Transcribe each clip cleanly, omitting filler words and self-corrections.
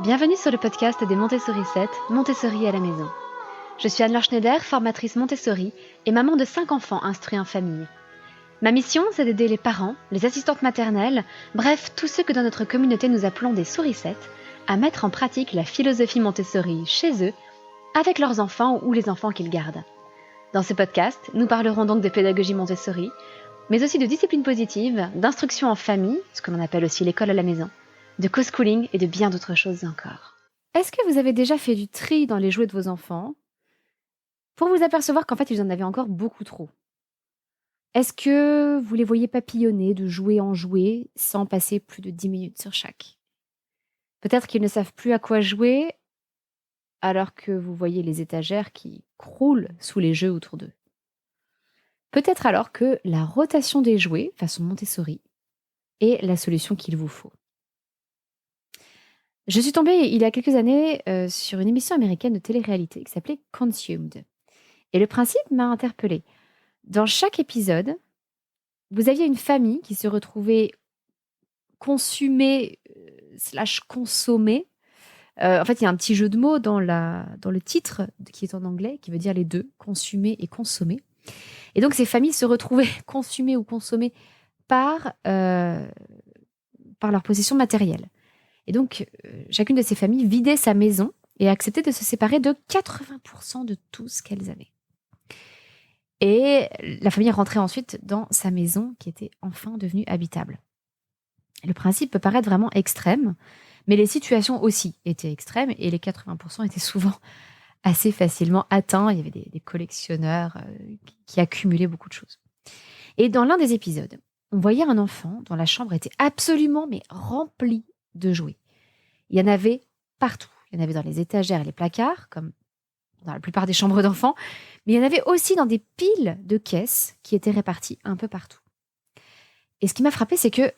Bienvenue sur le podcast des Montessori 7, Montessori à la maison. Je suis Anne-Laure Schneider, formatrice Montessori et maman de 5 enfants instruits en famille. Ma mission, c'est d'aider les parents, les assistantes maternelles, bref, tous ceux que dans notre communauté nous appelons des souricettes, à mettre en pratique la philosophie Montessori chez eux, avec leurs enfants ou les enfants qu'ils gardent. Dans ce podcast, nous parlerons donc de pédagogie Montessori, mais aussi de discipline positive, d'instruction en famille, ce que l'on appelle aussi l'école à la maison, de co-schooling et de bien d'autres choses encore. Est-ce que vous avez déjà fait du tri dans les jouets de vos enfants pour vous apercevoir qu'en fait, ils en avaient encore beaucoup trop? Est-ce que vous les voyez papillonner de jouet en jouet sans passer plus de 10 minutes sur chaque? Peut-être qu'ils ne savent plus à quoi jouer alors que vous voyez les étagères qui croulent sous les jeux autour d'eux. Peut-être alors que la rotation des jouets, façon Montessori, est la solution qu'il vous faut. Je suis tombée il y a quelques années sur une émission américaine de télé-réalité qui s'appelait Consumed. Et le principe m'a interpellée. Dans chaque épisode, vous aviez une famille qui se retrouvait consumée slash consommée. En fait, il y a un petit jeu de mots dans le titre qui est en anglais, qui veut dire les deux, consumer et consommer. Et donc, ces familles se retrouvaient consumées ou consommées par leur possession matérielle. Et donc, chacune de ces familles vidait sa maison et acceptait de se séparer de 80% de tout ce qu'elles avaient. Et la famille rentrait ensuite dans sa maison qui était enfin devenue habitable. Le principe peut paraître vraiment extrême, mais les situations aussi étaient extrêmes et les 80% étaient souvent assez facilement atteints. Il y avait des collectionneurs qui accumulaient beaucoup de choses. Et dans l'un des épisodes, on voyait un enfant dont la chambre était absolument mais remplie de jouets. Il y en avait partout. Il y en avait dans les étagères et les placards, comme dans la plupart des chambres d'enfants, mais il y en avait aussi dans des piles de caisses qui étaient réparties un peu partout. Et ce qui m'a frappée, c'est que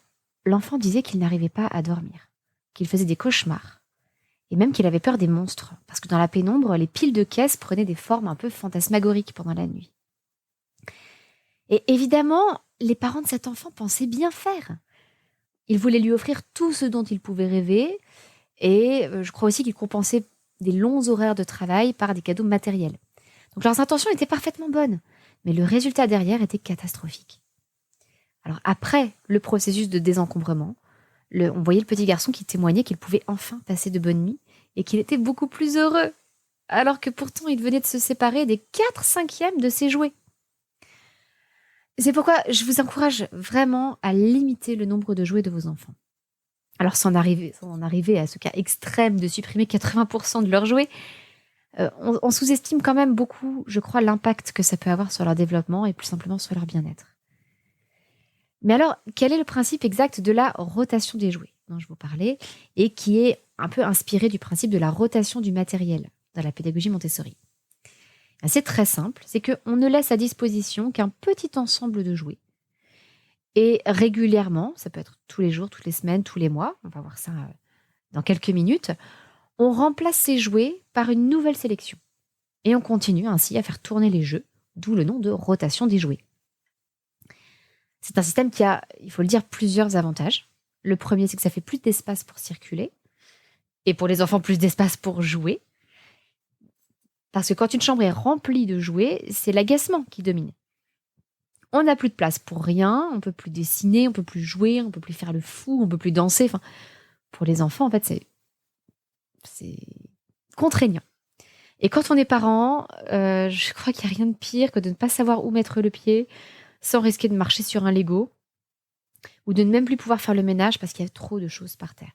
l'enfant disait qu'il n'arrivait pas à dormir, qu'il faisait des cauchemars, et même qu'il avait peur des monstres, parce que dans la pénombre, les piles de caisses prenaient des formes un peu fantasmagoriques pendant la nuit. Et évidemment, les parents de cet enfant pensaient bien faire. Ils voulaient lui offrir tout ce dont il pouvait rêver, et je crois aussi qu'ils compensaient des longs horaires de travail par des cadeaux matériels. Donc leurs intentions étaient parfaitement bonnes, mais le résultat derrière était catastrophique. Alors après le processus de désencombrement, on voyait le petit garçon qui témoignait qu'il pouvait enfin passer de bonnes nuits et qu'il était beaucoup plus heureux, alors que pourtant il venait de se séparer des 4/5 de ses jouets. C'est pourquoi je vous encourage vraiment à limiter le nombre de jouets de vos enfants. Alors sans en arriver à ce cas extrême de supprimer 80% de leurs jouets, on sous-estime quand même beaucoup, je crois, l'impact que ça peut avoir sur leur développement et plus simplement sur leur bien-être. Mais alors, quel est le principe exact de la rotation des jouets dont je vous parlais et qui est un peu inspiré du principe de la rotation du matériel dans la pédagogie Montessori? C'est très simple, c'est qu'on ne laisse à disposition qu'un petit ensemble de jouets. Et régulièrement, ça peut être tous les jours, toutes les semaines, tous les mois, on va voir ça dans quelques minutes, on remplace ces jouets par une nouvelle sélection. Et on continue ainsi à faire tourner les jeux, d'où le nom de rotation des jouets. C'est un système qui a, il faut le dire, plusieurs avantages. Le premier, c'est que ça fait plus d'espace pour circuler. Et pour les enfants, plus d'espace pour jouer. Parce que quand une chambre est remplie de jouets, c'est l'agacement qui domine. On n'a plus de place pour rien, on ne peut plus dessiner, on ne peut plus jouer, on ne peut plus faire le fou, on ne peut plus danser. Enfin, pour les enfants, en fait, c'est contraignant. Et quand on est parent, je crois qu'il n'y a rien de pire que de ne pas savoir où mettre le pied sans risquer de marcher sur un Lego ou de ne même plus pouvoir faire le ménage parce qu'il y a trop de choses par terre.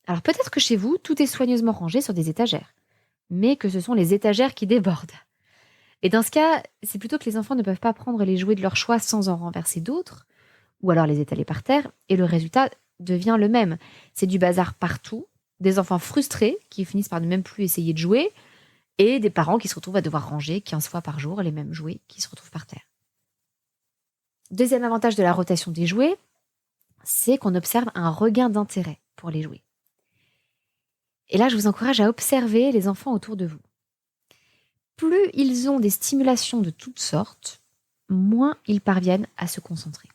Alors peut-être que chez vous, tout est soigneusement rangé sur des étagères, mais que ce sont les étagères qui débordent. Et dans ce cas, c'est plutôt que les enfants ne peuvent pas prendre les jouets de leur choix sans en renverser d'autres, ou alors les étaler par terre, et le résultat devient le même. C'est du bazar partout, des enfants frustrés qui finissent par ne même plus essayer de jouer, et des parents qui se retrouvent à devoir ranger 15 fois par jour les mêmes jouets qui se retrouvent par terre. Deuxième avantage de la rotation des jouets, c'est qu'on observe un regain d'intérêt pour les jouets. Et là, je vous encourage à observer les enfants autour de vous. Plus ils ont des stimulations de toutes sortes, moins ils parviennent à se concentrer.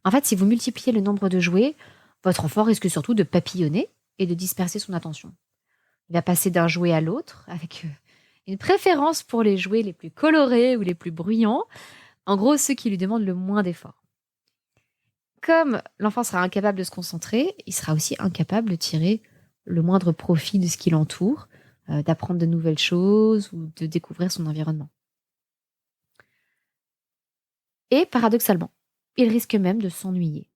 En fait, si vous multipliez le nombre de jouets, votre enfant risque surtout de papillonner et de disperser son attention. Il va passer d'un jouet à l'autre avec une préférence pour les jouets les plus colorés ou les plus bruyants, en gros ceux qui lui demandent le moins d'efforts. Comme l'enfant sera incapable de se concentrer, il sera aussi incapable de tirer le moindre profit de ce qui l'entoure, d'apprendre de nouvelles choses ou de découvrir son environnement. Et paradoxalement, il risque même de s'ennuyer.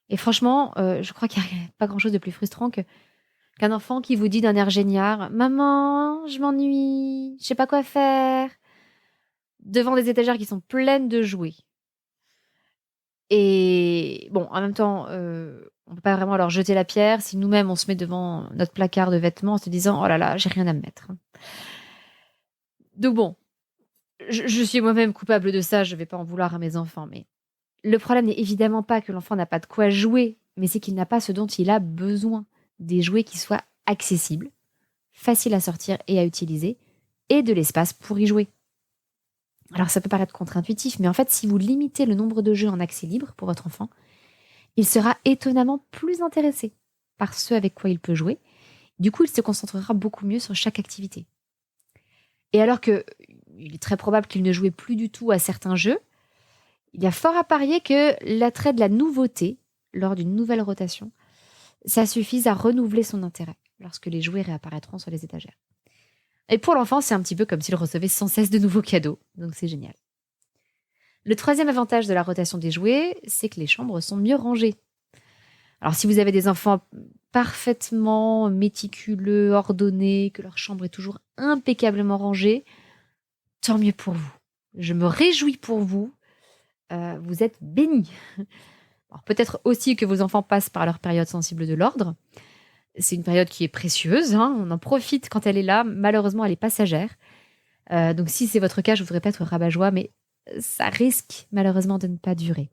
Et franchement, je crois qu'il n'y a pas grand-chose de plus frustrant qu'un enfant qui vous dit d'un air génial: «Maman, je m'ennuie, je sais pas quoi faire», devant des étagères qui sont pleines de jouets. Et bon, en même temps, on peut pas vraiment leur jeter la pierre si nous-mêmes on se met devant notre placard de vêtements en se disant: «Oh là là, j'ai rien à me mettre», hein. Donc bon, je suis moi-même coupable de ça, je vais pas en vouloir à mes enfants, mais le problème n'est évidemment pas que l'enfant n'a pas de quoi jouer, mais c'est qu'il n'a pas ce dont il a besoin. Des jouets qui soient accessibles, faciles à sortir et à utiliser, et de l'espace pour y jouer. Alors ça peut paraître contre-intuitif, mais en fait, si vous limitez le nombre de jeux en accès libre pour votre enfant, il sera étonnamment plus intéressé par ce avec quoi il peut jouer. Du coup, il se concentrera beaucoup mieux sur chaque activité. Et alors que il est très probable qu'il ne jouait plus du tout à certains jeux, il y a fort à parier que l'attrait de la nouveauté, lors d'une nouvelle rotation, ça suffise à renouveler son intérêt lorsque les jouets réapparaîtront sur les étagères. Et pour l'enfant, c'est un petit peu comme s'il recevait sans cesse de nouveaux cadeaux, donc c'est génial. Le troisième avantage de la rotation des jouets, c'est que les chambres sont mieux rangées. Alors si vous avez des enfants parfaitement méticuleux, ordonnés, que leur chambre est toujours impeccablement rangée, tant mieux pour vous. Je me réjouis pour vous. Vous êtes bénis. Alors peut-être aussi que vos enfants passent par leur période sensible de l'ordre. C'est une période qui est précieuse, hein, on en profite quand elle est là. Malheureusement, elle est passagère. Donc si c'est votre cas, je ne voudrais pas être rabat-joie, mais ça risque malheureusement de ne pas durer.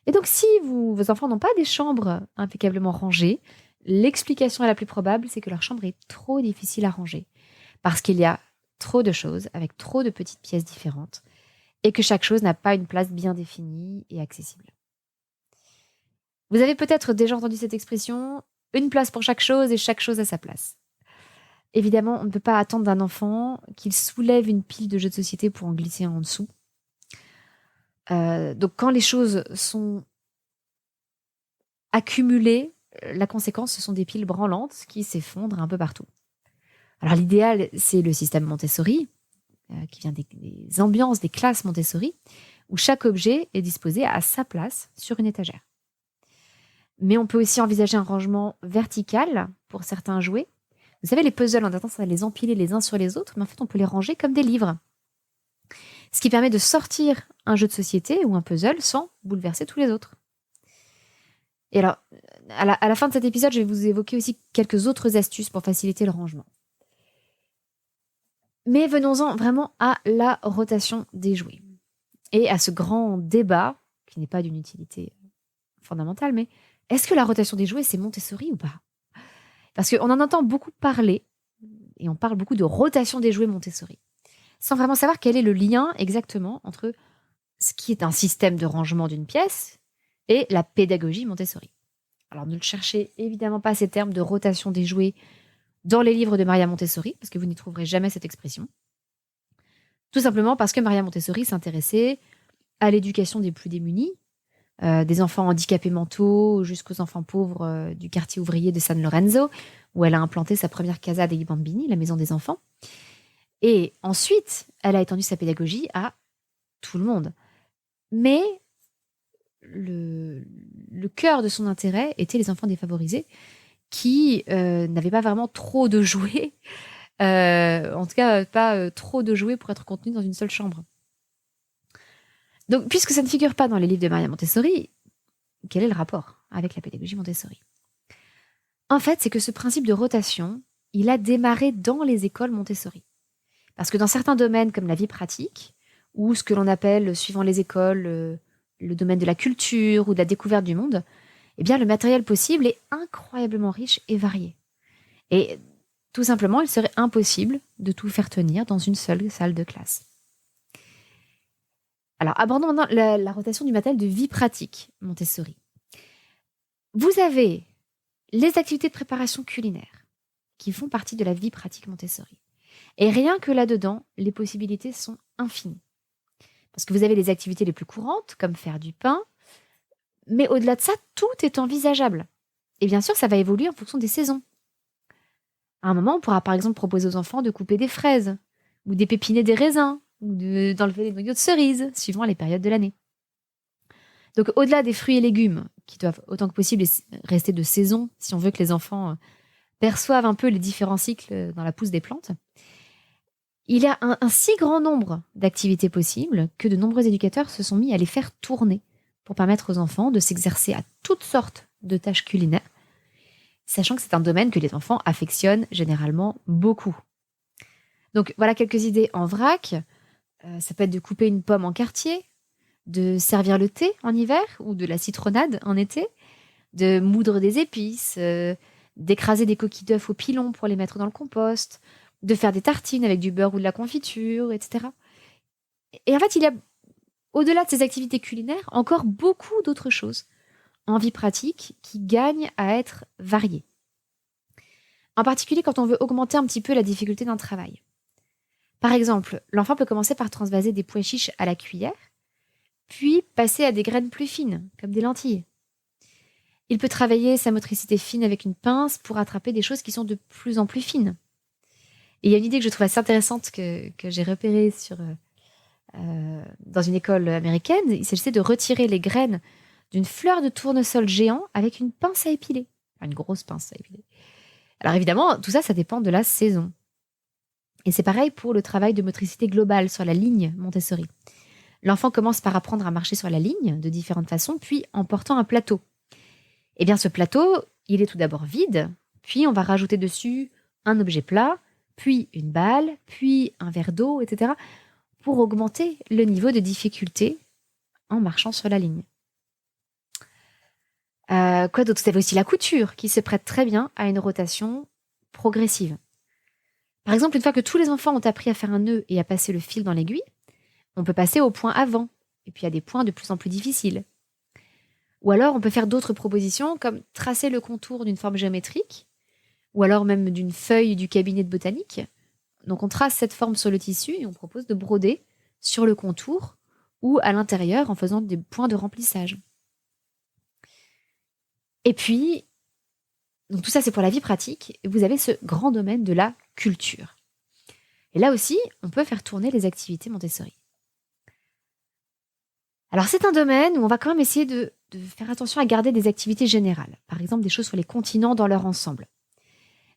Et donc si vos enfants n'ont pas des chambres impeccablement rangées, l'explication la plus probable, c'est que leur chambre est trop difficile à ranger. Parce qu'il y a trop de choses, avec trop de petites pièces différentes, et que chaque chose n'a pas une place bien définie et accessible. Vous avez peut-être déjà entendu cette expression, une place pour chaque chose et chaque chose à sa place. Évidemment, on ne peut pas attendre d'un enfant qu'il soulève une pile de jeux de société pour en glisser un en dessous. Donc quand les choses sont accumulées, la conséquence, ce sont des piles branlantes qui s'effondrent un peu partout. Alors l'idéal, c'est le système Montessori, qui vient des ambiances, des classes Montessori, où chaque objet est disposé à sa place sur une étagère. Mais on peut aussi envisager un rangement vertical pour certains jouets. Vous savez, les puzzles, on a tendance à les empiler les uns sur les autres, mais en fait, on peut les ranger comme des livres. Ce qui permet de sortir un jeu de société ou un puzzle sans bouleverser tous les autres. Et alors, à la fin de cet épisode, je vais vous évoquer aussi quelques autres astuces pour faciliter le rangement. Mais venons-en vraiment à la rotation des jouets. Et à ce grand débat, qui n'est pas d'une utilité fondamentale, mais est-ce que la rotation des jouets, c'est Montessori ou pas? Parce qu'on en entend beaucoup parler, et on parle beaucoup de rotation des jouets Montessori, sans vraiment savoir quel est le lien exactement entre ce qui est un système de rangement d'une pièce et la pédagogie Montessori. Alors ne cherchez évidemment pas ces termes de rotation des jouets dans les livres de Maria Montessori, parce que vous n'y trouverez jamais cette expression. Tout simplement parce que Maria Montessori s'intéressait à l'éducation des plus démunis, des enfants handicapés mentaux jusqu'aux enfants pauvres du quartier ouvrier de San Lorenzo, où elle a implanté sa première casa dei bambini, la maison des enfants. Et ensuite, elle a étendu sa pédagogie à tout le monde. Mais le cœur de son intérêt était les enfants défavorisés qui n'avaient pas vraiment trop de jouets, en tout cas pas trop de jouets pour être contenus dans une seule chambre. Donc, puisque ça ne figure pas dans les livres de Maria Montessori, quel est le rapport avec la pédagogie Montessori? En fait, c'est que ce principe de rotation, il a démarré dans les écoles Montessori. Parce que dans certains domaines comme la vie pratique, ou ce que l'on appelle, suivant les écoles, le domaine de la culture ou de la découverte du monde, eh bien, le matériel possible est incroyablement riche et varié. Et tout simplement, il serait impossible de tout faire tenir dans une seule salle de classe. Alors, abordons maintenant la rotation du matériel de vie pratique Montessori. Vous avez les activités de préparation culinaire qui font partie de la vie pratique Montessori. Et rien que là-dedans, les possibilités sont infinies. Parce que vous avez les activités les plus courantes, comme faire du pain, mais au-delà de ça, tout est envisageable. Et bien sûr, ça va évoluer en fonction des saisons. À un moment, on pourra par exemple proposer aux enfants de couper des fraises, ou d'épépiner des raisins, ou d'enlever les noyaux de cerises, suivant les périodes de l'année. Donc au-delà des fruits et légumes, qui doivent autant que possible rester de saison, si on veut que les enfants perçoivent un peu les différents cycles dans la pousse des plantes, il y a un si grand nombre d'activités possibles que de nombreux éducateurs se sont mis à les faire tourner pour permettre aux enfants de s'exercer à toutes sortes de tâches culinaires, sachant que c'est un domaine que les enfants affectionnent généralement beaucoup. Donc voilà quelques idées en vrac. Ça peut être de couper une pomme en quartier, de servir le thé en hiver ou de la citronnade en été, de moudre des épices, d'écraser des coquilles d'œufs au pilon pour les mettre dans le compost, de faire des tartines avec du beurre ou de la confiture, etc. Et en fait, il y a, au-delà de ces activités culinaires, encore beaucoup d'autres choses en vie pratique qui gagnent à être variées. En particulier quand on veut augmenter un petit peu la difficulté d'un travail. Par exemple, l'enfant peut commencer par transvaser des pois chiches à la cuillère, puis passer à des graines plus fines, comme des lentilles. Il peut travailler sa motricité fine avec une pince pour attraper des choses qui sont de plus en plus fines. Et il y a une idée que je trouve assez intéressante que j'ai repérée dans une école américaine. Il s'agissait de retirer les graines d'une fleur de tournesol géant avec une pince à épiler. Enfin, une grosse pince à épiler. Alors évidemment, tout ça, ça dépend de la saison. Et c'est pareil pour le travail de motricité globale sur la ligne Montessori. L'enfant commence par apprendre à marcher sur la ligne de différentes façons, puis en portant un plateau. Eh bien, ce plateau, il est tout d'abord vide, puis on va rajouter dessus un objet plat, puis une balle, puis un verre d'eau, etc., pour augmenter le niveau de difficulté en marchant sur la ligne. Quoi d'autre? Vous avez aussi la couture, qui se prête très bien à une rotation progressive. Par exemple, une fois que tous les enfants ont appris à faire un nœud et à passer le fil dans l'aiguille, on peut passer au point avant, et puis à des points de plus en plus difficiles. Ou alors, on peut faire d'autres propositions, comme tracer le contour d'une forme géométrique, ou alors même d'une feuille du cabinet de botanique. Donc, on trace cette forme sur le tissu et on propose de broder sur le contour ou à l'intérieur en faisant des points de remplissage. Et puis, donc tout ça, c'est pour la vie pratique. Et vous avez ce grand domaine de la culture. Et là aussi, on peut faire tourner les activités Montessori. Alors, c'est un domaine où on va quand même essayer de faire attention à garder des activités générales. Par exemple, des choses sur les continents dans leur ensemble.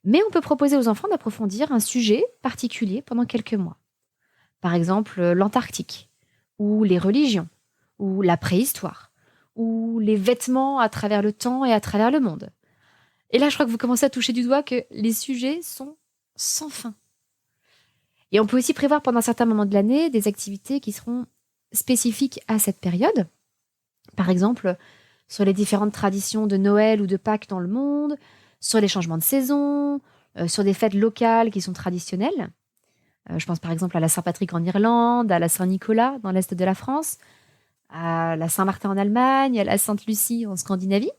Mais on peut proposer aux enfants d'approfondir un sujet particulier pendant quelques mois. Par exemple, l'Antarctique, ou les religions, ou la préhistoire, ou les vêtements à travers le temps et à travers le monde. Et là, je crois que vous commencez à toucher du doigt que les sujets sont sans fin. Et on peut aussi prévoir pendant certains moments de l'année des activités qui seront spécifiques à cette période. Par exemple, sur les différentes traditions de Noël ou de Pâques dans le monde, sur les changements de saison, sur des fêtes locales qui sont traditionnelles. Je pense par exemple à la Saint-Patrick en Irlande, à la Saint-Nicolas dans l'est de la France, à la Saint-Martin en Allemagne, à la Sainte-Lucie en Scandinavie,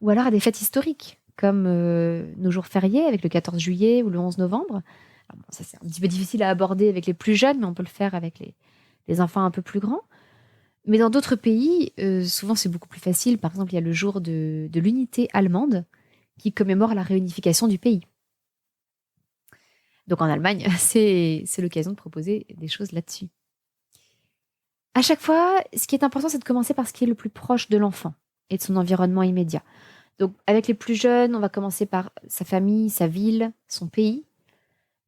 ou alors à des fêtes historiques, comme nos jours fériés avec le 14 juillet ou le 11 novembre. Alors, bon, ça c'est un petit peu difficile à aborder avec les plus jeunes, mais on peut le faire avec les enfants un peu plus grands. Mais dans d'autres pays, souvent c'est beaucoup plus facile. Par exemple, il y a le jour de l'unité allemande qui commémore la réunification du pays. Donc en Allemagne, c'est l'occasion de proposer des choses là-dessus. À chaque fois, ce qui est important, c'est de commencer par ce qui est le plus proche de l'enfant et de son environnement immédiat. Donc avec les plus jeunes, on va commencer par sa famille, sa ville, son pays.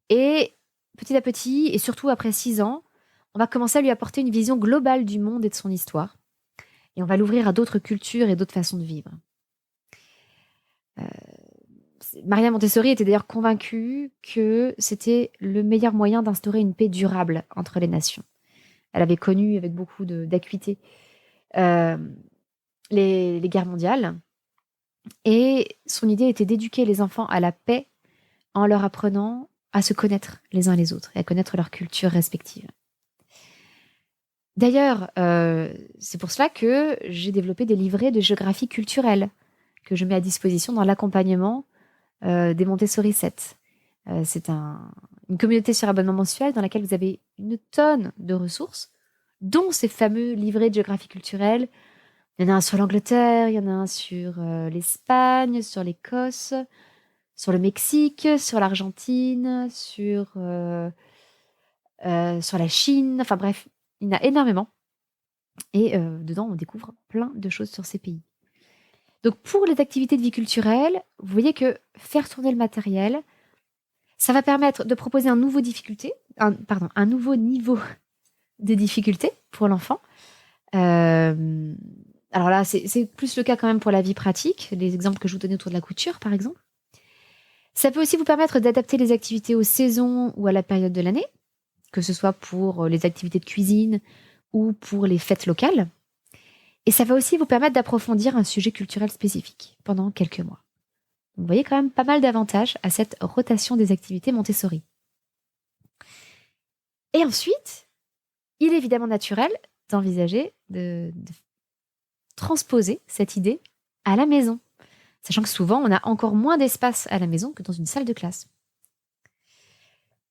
Et petit à petit, et surtout après 6 ans, on va commencer à lui apporter une vision globale du monde et de son histoire. Et on va l'ouvrir à d'autres cultures et d'autres façons de vivre. Maria Montessori était d'ailleurs convaincue que c'était le meilleur moyen d'instaurer une paix durable entre les nations. Elle avait connu avec beaucoup d'acuité les guerres mondiales. Et son idée était d'éduquer les enfants à la paix en leur apprenant à se connaître les uns les autres et à connaître leurs cultures respectives. D'ailleurs, c'est pour cela que j'ai développé des livrets de géographie culturelle que je mets à disposition dans l'accompagnement des Montessori 7. C'est une communauté sur abonnement mensuel dans laquelle vous avez une tonne de ressources, dont ces fameux livrets de géographie culturelle. Il y en a un sur l'Angleterre, il y en a un sur l'Espagne, sur l'Écosse, sur le Mexique, sur l'Argentine, sur la Chine. Enfin bref, il y en a énormément. Et dedans, on découvre plein de choses sur ces pays. Donc pour les activités de vie culturelle, vous voyez que faire tourner le matériel, ça va permettre de proposer un nouveau niveau de difficulté pour l'enfant. Alors là, c'est plus le cas quand même pour la vie pratique, les exemples que je vous donnais autour de la couture, par exemple. Ça peut aussi vous permettre d'adapter les activités aux saisons ou à la période de l'année, que ce soit pour les activités de cuisine ou pour les fêtes locales. Et ça va aussi vous permettre d'approfondir un sujet culturel spécifique pendant quelques mois. Vous voyez quand même pas mal d'avantages à cette rotation des activités Montessori. Et ensuite, il est évidemment naturel d'envisager de transposer cette idée à la maison, sachant que souvent, on a encore moins d'espace à la maison que dans une salle de classe.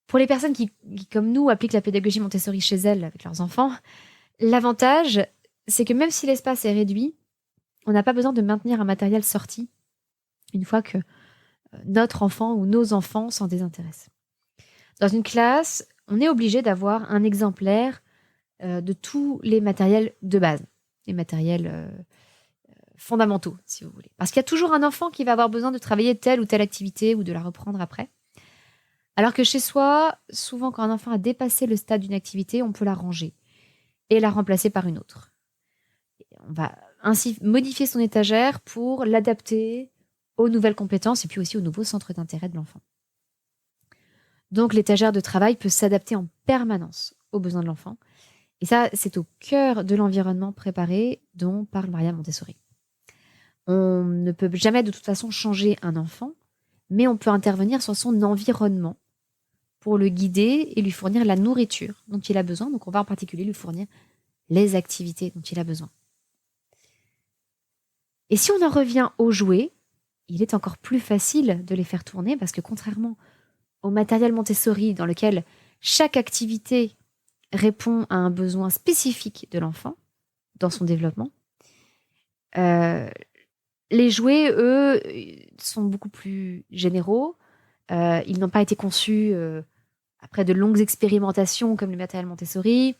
Pour les personnes qui, comme nous, appliquent la pédagogie Montessori chez elles avec leurs enfants, l'avantage, c'est que même si l'espace est réduit, on n'a pas besoin de maintenir un matériel sorti une fois que notre enfant ou nos enfants s'en désintéressent. Dans une classe, on est obligé d'avoir un exemplaire de tous les matériels de base, les matériels fondamentaux, si vous voulez. Parce qu'il y a toujours un enfant qui va avoir besoin de travailler telle ou telle activité ou de la reprendre après. Alors que chez soi, souvent quand un enfant a dépassé le stade d'une activité, on peut la ranger et la remplacer par une autre. On va ainsi modifier son étagère pour l'adapter aux nouvelles compétences et puis aussi aux nouveaux centres d'intérêt de l'enfant. Donc l'étagère de travail peut s'adapter en permanence aux besoins de l'enfant. Et ça, c'est au cœur de l'environnement préparé dont parle Maria Montessori. On ne peut jamais de toute façon changer un enfant, mais on peut intervenir sur son environnement pour le guider et lui fournir la nourriture dont il a besoin. Donc on va en particulier lui fournir les activités dont il a besoin. Et si on en revient aux jouets, il est encore plus facile de les faire tourner parce que contrairement au matériel Montessori dans lequel chaque activité répond à un besoin spécifique de l'enfant dans son développement, les jouets, eux, sont beaucoup plus généraux. Ils n'ont pas été conçus après de longues expérimentations comme le matériel Montessori.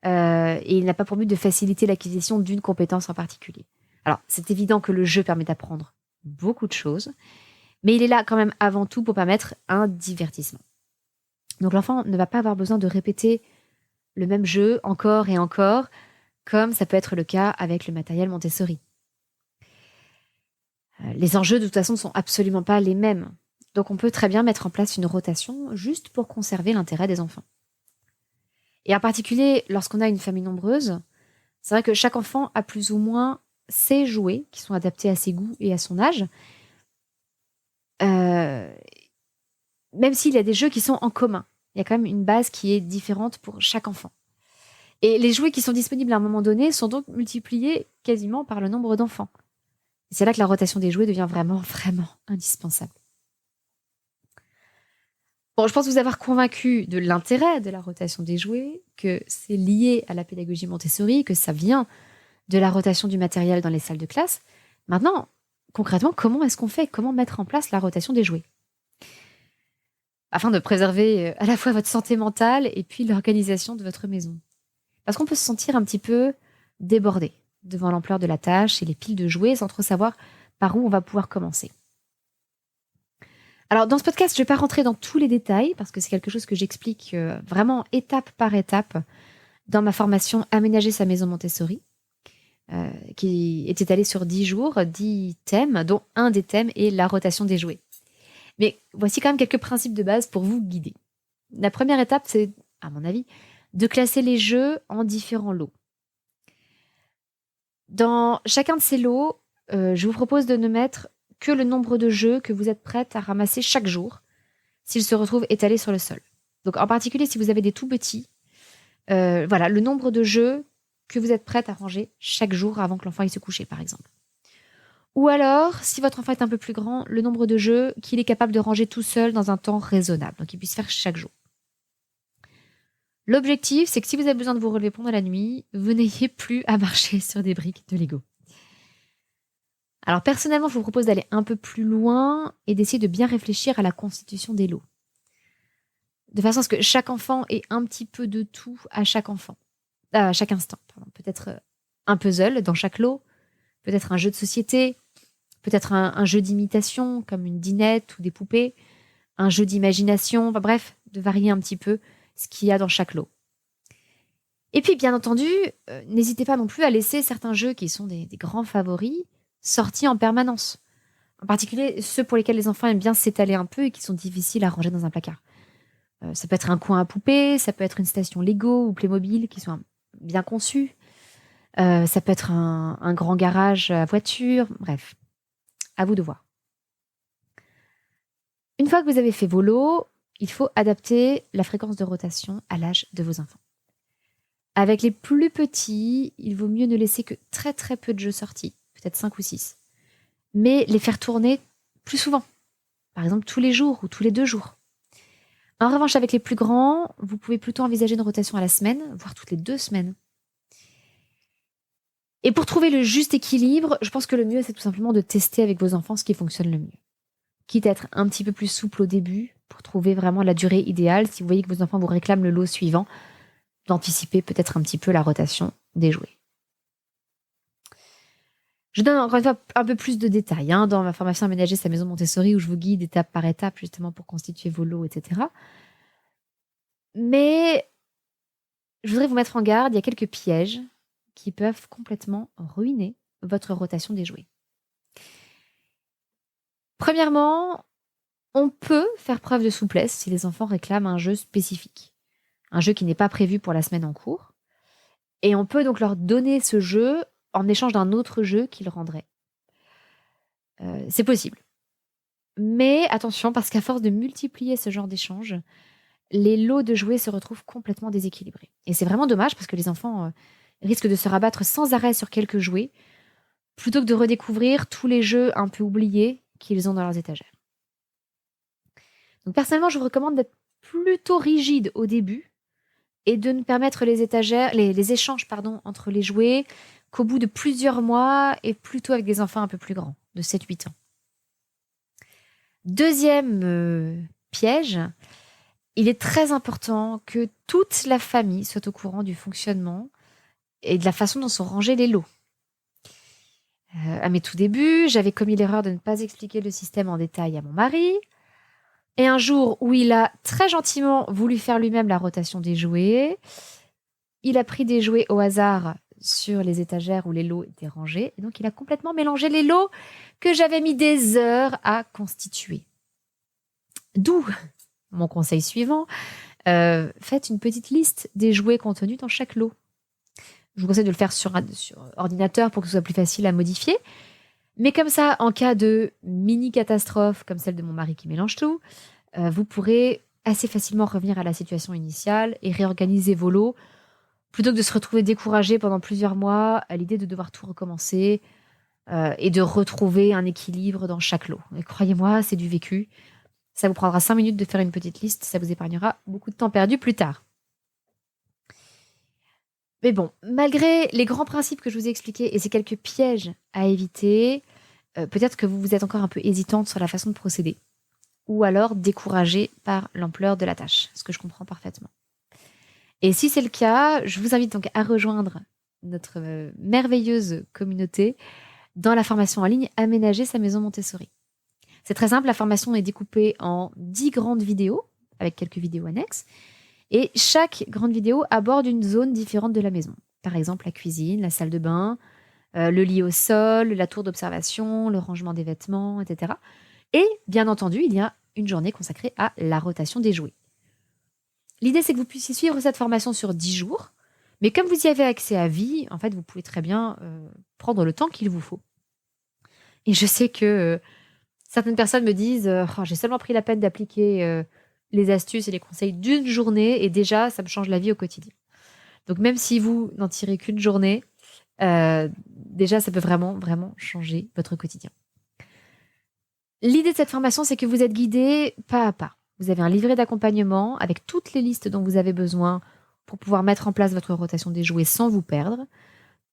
Et il n'a pas pour but de faciliter l'acquisition d'une compétence en particulier. Alors, c'est évident que le jeu permet d'apprendre beaucoup de choses, mais il est là quand même avant tout pour permettre un divertissement. Donc l'enfant ne va pas avoir besoin de répéter le même jeu encore et encore, comme ça peut être le cas avec le matériel Montessori. Les enjeux, de toute façon, ne sont absolument pas les mêmes. Donc on peut très bien mettre en place une rotation juste pour conserver l'intérêt des enfants. Et en particulier, lorsqu'on a une famille nombreuse, c'est vrai que chaque enfant a plus ou moins ses jouets qui sont adaptés à ses goûts et à son âge. Même s'il y a des jeux qui sont en commun. Il y a quand même une base qui est différente pour chaque enfant. Et les jouets qui sont disponibles à un moment donné sont donc multipliés quasiment par le nombre d'enfants. Et c'est là que la rotation des jouets devient vraiment, vraiment indispensable. Bon, je pense vous avoir convaincu de l'intérêt de la rotation des jouets, que c'est lié à la pédagogie Montessori, que ça vient de la rotation du matériel dans les salles de classe. Maintenant, concrètement, comment est-ce qu'on fait? Comment mettre en place la rotation des jouets? Afin de préserver à la fois votre santé mentale et puis l'organisation de votre maison. Parce qu'on peut se sentir un petit peu débordé devant l'ampleur de la tâche et les piles de jouets sans trop savoir par où on va pouvoir commencer. Alors, dans ce podcast, je ne vais pas rentrer dans tous les détails parce que c'est quelque chose que j'explique vraiment étape par étape dans ma formation Aménager sa maison Montessori, qui est étalée sur 10 jours, 10 thèmes, dont un des thèmes est la rotation des jouets. Mais voici quand même quelques principes de base pour vous guider. La première étape, c'est, à mon avis, de classer les jeux en différents lots. Dans chacun de ces lots, je vous propose de ne mettre que le nombre de jeux que vous êtes prête à ramasser chaque jour s'ils se retrouvent étalés sur le sol. Donc en particulier, si vous avez des tout petits, voilà, le nombre de jeux que vous êtes prête à ranger chaque jour avant que l'enfant aille se coucher, par exemple. Ou alors, si votre enfant est un peu plus grand, le nombre de jeux qu'il est capable de ranger tout seul dans un temps raisonnable, donc qu'il puisse faire chaque jour. L'objectif, c'est que si vous avez besoin de vous relever pendant la nuit, vous n'ayez plus à marcher sur des briques de Lego. Alors personnellement, je vous propose d'aller un peu plus loin et d'essayer de bien réfléchir à la constitution des lots. De façon à ce que chaque enfant ait un petit peu de tout à chaque instant. Peut-être un puzzle dans chaque lot, peut-être un jeu de société, peut-être un jeu d'imitation comme une dinette ou des poupées, un jeu d'imagination, bref, de varier un petit peu ce qu'il y a dans chaque lot. Et puis, bien entendu, n'hésitez pas non plus à laisser certains jeux qui sont des grands favoris sortis en permanence. En particulier, ceux pour lesquels les enfants aiment bien s'étaler un peu et qui sont difficiles à ranger dans un placard. Ça peut être un coin à poupées, ça peut être une station Lego ou Playmobil qui sont bien conçus. Ça peut être un grand garage à voiture. Bref, à vous de voir. Une fois que vous avez fait vos lots, il faut adapter la fréquence de rotation à l'âge de vos enfants. Avec les plus petits, il vaut mieux ne laisser que très très peu de jeux sortis, peut-être 5 ou 6, mais les faire tourner plus souvent, par exemple tous les jours ou tous les 2 jours. En revanche, avec les plus grands, vous pouvez plutôt envisager une rotation à la semaine, voire toutes les 2 semaines. Et pour trouver le juste équilibre, je pense que le mieux, c'est tout simplement de tester avec vos enfants ce qui fonctionne le mieux. Quitte à être un petit peu plus souple au début, pour trouver vraiment la durée idéale, si vous voyez que vos enfants vous réclament le lot suivant, d'anticiper peut-être un petit peu la rotation des jouets. Je donne encore une fois un peu plus de détails dans ma formation Aménager sa maison Montessori où je vous guide étape par étape justement pour constituer vos lots, etc. Mais je voudrais vous mettre en garde, il y a quelques pièges qui peuvent complètement ruiner votre rotation des jouets. Premièrement, on peut faire preuve de souplesse si les enfants réclament un jeu spécifique, un jeu qui n'est pas prévu pour la semaine en cours, et on peut donc leur donner ce jeu en échange d'un autre jeu qu'ils rendraient. C'est possible. Mais attention, parce qu'à force de multiplier ce genre d'échanges, les lots de jouets se retrouvent complètement déséquilibrés. Et c'est vraiment dommage parce que les enfants risquent de se rabattre sans arrêt sur quelques jouets, plutôt que de redécouvrir tous les jeux un peu oubliés qu'ils ont dans leurs étagères. Donc personnellement, je vous recommande d'être plutôt rigide au début et de ne permettre les échanges entre les jouets qu'au bout de plusieurs mois et plutôt avec des enfants un peu plus grands, de 7-8 ans. Deuxième piège, il est très important que toute la famille soit au courant du fonctionnement et de la façon dont sont rangés les lots. À mes tout débuts, j'avais commis l'erreur de ne pas expliquer le système en détail à mon mari. Et un jour où il a très gentiment voulu faire lui-même la rotation des jouets, il a pris des jouets au hasard sur les étagères où les lots étaient rangés. Et donc, il a complètement mélangé les lots que j'avais mis des heures à constituer. D'où mon conseil suivant, faites une petite liste des jouets contenus dans chaque lot. Je vous conseille de le faire sur ordinateur pour que ce soit plus facile à modifier. Mais comme ça, en cas de mini-catastrophe, comme celle de mon mari qui mélange tout, vous pourrez assez facilement revenir à la situation initiale et réorganiser vos lots, plutôt que de se retrouver découragé pendant plusieurs mois à l'idée de devoir tout recommencer et de retrouver un équilibre dans chaque lot. Et croyez-moi, c'est du vécu. Ça vous prendra 5 minutes de faire une petite liste, ça vous épargnera beaucoup de temps perdu plus tard. Mais bon, malgré les grands principes que je vous ai expliqués et ces quelques pièges à éviter, peut-être que vous êtes encore un peu hésitante sur la façon de procéder. Ou alors découragée par l'ampleur de la tâche, ce que je comprends parfaitement. Et si c'est le cas, je vous invite donc à rejoindre notre merveilleuse communauté dans la formation en ligne Aménager sa maison Montessori. C'est très simple, la formation est découpée en 10 grandes vidéos, avec quelques vidéos annexes. Et chaque grande vidéo aborde une zone différente de la maison. Par exemple, la cuisine, la salle de bain, le lit au sol, la tour d'observation, le rangement des vêtements, etc. Et bien entendu, il y a une journée consacrée à la rotation des jouets. L'idée, c'est que vous puissiez suivre cette formation sur 10 jours. Mais comme vous y avez accès à vie, en fait, vous pouvez très bien prendre le temps qu'il vous faut. Et je sais que certaines personnes me disent j'ai seulement pris la peine d'appliquer les astuces et les conseils d'une journée et déjà, ça me change la vie au quotidien. Donc même si vous n'en tirez qu'une journée, Déjà, ça peut vraiment, vraiment changer votre quotidien. L'idée de cette formation, c'est que vous êtes guidé pas à pas. Vous avez un livret d'accompagnement avec toutes les listes dont vous avez besoin pour pouvoir mettre en place votre rotation des jouets sans vous perdre,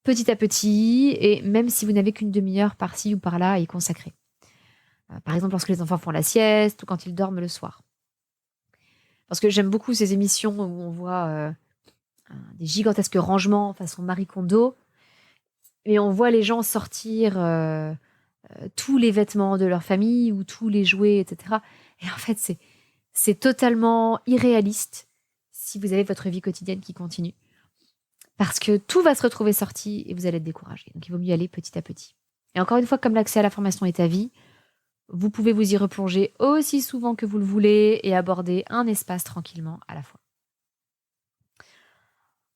petit à petit, et même si vous n'avez qu'une demi-heure par-ci ou par-là à y consacrer. Par exemple, lorsque les enfants font la sieste ou quand ils dorment le soir. Parce que j'aime beaucoup ces émissions où on voit des gigantesques rangements façon Marie Kondo, et on voit les gens sortir tous les vêtements de leur famille ou tous les jouets, etc. Et en fait, c'est totalement irréaliste si vous avez votre vie quotidienne qui continue. Parce que tout va se retrouver sorti et vous allez être découragé. Donc il vaut mieux y aller petit à petit. Et encore une fois, comme l'accès à la formation est à vie, vous pouvez vous y replonger aussi souvent que vous le voulez et aborder un espace tranquillement à la fois.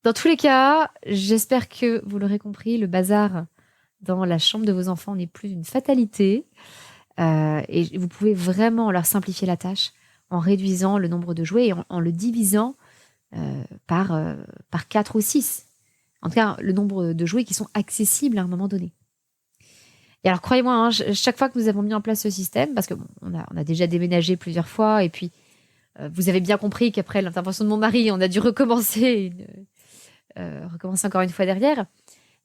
Dans tous les cas, j'espère que vous l'aurez compris, le bazar dans la chambre de vos enfants n'est plus une fatalité. Et vous pouvez vraiment leur simplifier la tâche en réduisant le nombre de jouets et en le divisant par 4 ou 6. En tout cas, le nombre de jouets qui sont accessibles à un moment donné. Et alors, croyez-moi, hein, chaque fois que nous avons mis en place ce système, parce qu'on a déjà déménagé plusieurs fois, et puis vous avez bien compris qu'après l'intervention de mon mari, on a dû recommencer encore une fois derrière.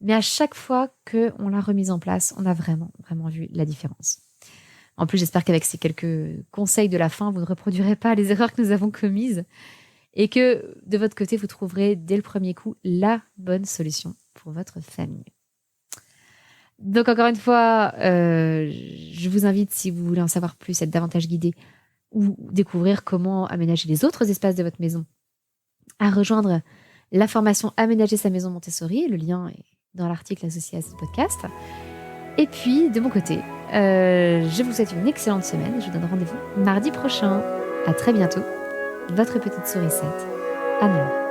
Mais à chaque fois qu'on l'a remise en place, on a vraiment, vraiment vu la différence. En plus, j'espère qu'avec ces quelques conseils de la fin, vous ne reproduirez pas les erreurs que nous avons commises et que de votre côté, vous trouverez dès le premier coup la bonne solution pour votre famille. Donc encore une fois, je vous invite, si vous voulez en savoir plus, être davantage guidé ou découvrir comment aménager les autres espaces de votre maison, à rejoindre la formation Aménager sa maison Montessori. Le lien est dans l'article associé à ce podcast. Et puis, de mon côté, je vous souhaite une excellente semaine. Je vous donne rendez-vous mardi prochain. À très bientôt. Votre petite sourisette, Anne.